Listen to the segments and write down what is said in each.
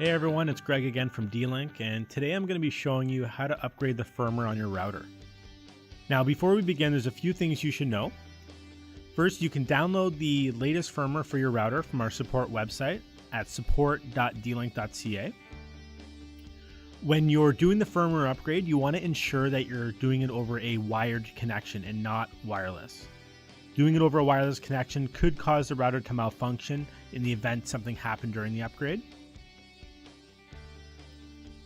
Hey everyone, it's Greg again from D-Link, and today I'm going to be showing you how to upgrade the firmware on your router. Now before we begin, there's a few things you should know. First, you can download the latest firmware for your router from our support website at support.dlink.ca. When you're doing the firmware upgrade, you want to ensure that you're doing it over a wired connection and not wireless. Doing it over a wireless connection could cause the router to malfunction in the event something happened during the upgrade.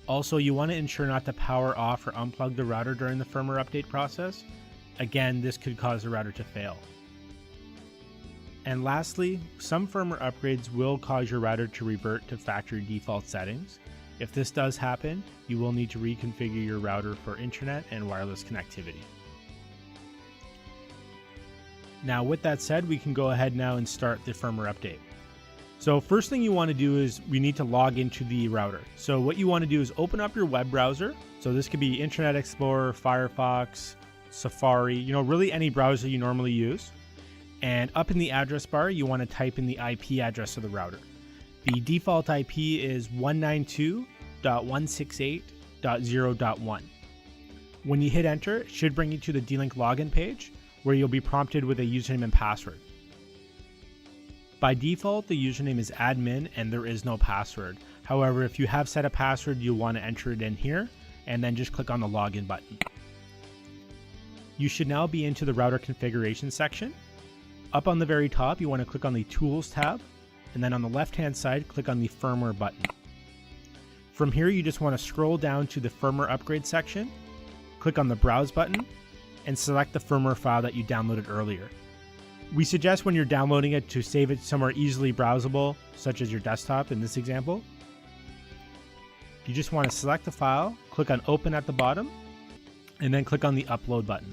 Also, you want to ensure not to power off or unplug the router during the firmware update process. Again, this could cause the router to fail. And lastly, some firmware upgrades will cause your router to revert to factory default settings. If this does happen, you will need to reconfigure your router for internet and wireless connectivity. Now, with that said, we can go ahead now and start the firmware update. So first thing you want to do is we need to log into the router. So what you want to do is open up your web browser. So this could be Internet Explorer, Firefox, Safari, really any browser you normally use. And up in the address bar, you want to type in the IP address of the router. The default IP is 192.168.0.1. When you hit enter, it should bring you to the D-Link login page where you'll be prompted with a username and password. By default, the username is admin and there is no password. However, if you have set a password, you'll want to enter it in here and then just click on the login button. You should now be into the router configuration section. Up on the very top, you want to click on the Tools tab, and then on the left-hand side, click on the Firmware button. From here, you just want to scroll down to the Firmware Upgrade section, click on the Browse button, and select the firmware file that you downloaded earlier. We suggest when you're downloading it to save it somewhere easily browsable, such as your desktop in this example. You just want to select the file, click on Open at the bottom, and then click on the Upload button.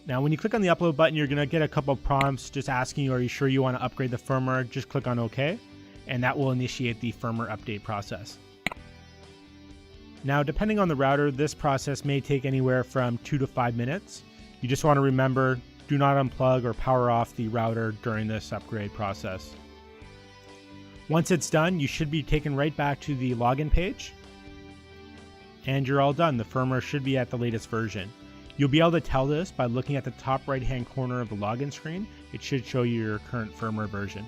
Now when you click on the Upload button, you're going to get a couple prompts just asking you, are you sure you want to upgrade the firmware? Just click on OK, and that will initiate the firmware update process. Now depending on the router, this process may take anywhere from 2 to 5 minutes. You just want to remember, do not unplug or power off the router during this upgrade process. Once it's done, you should be taken right back to the login page, and you're all done. The firmware should be at the latest version. You'll be able to tell this by looking at the top right hand corner of the login screen. It should show you your current firmware version.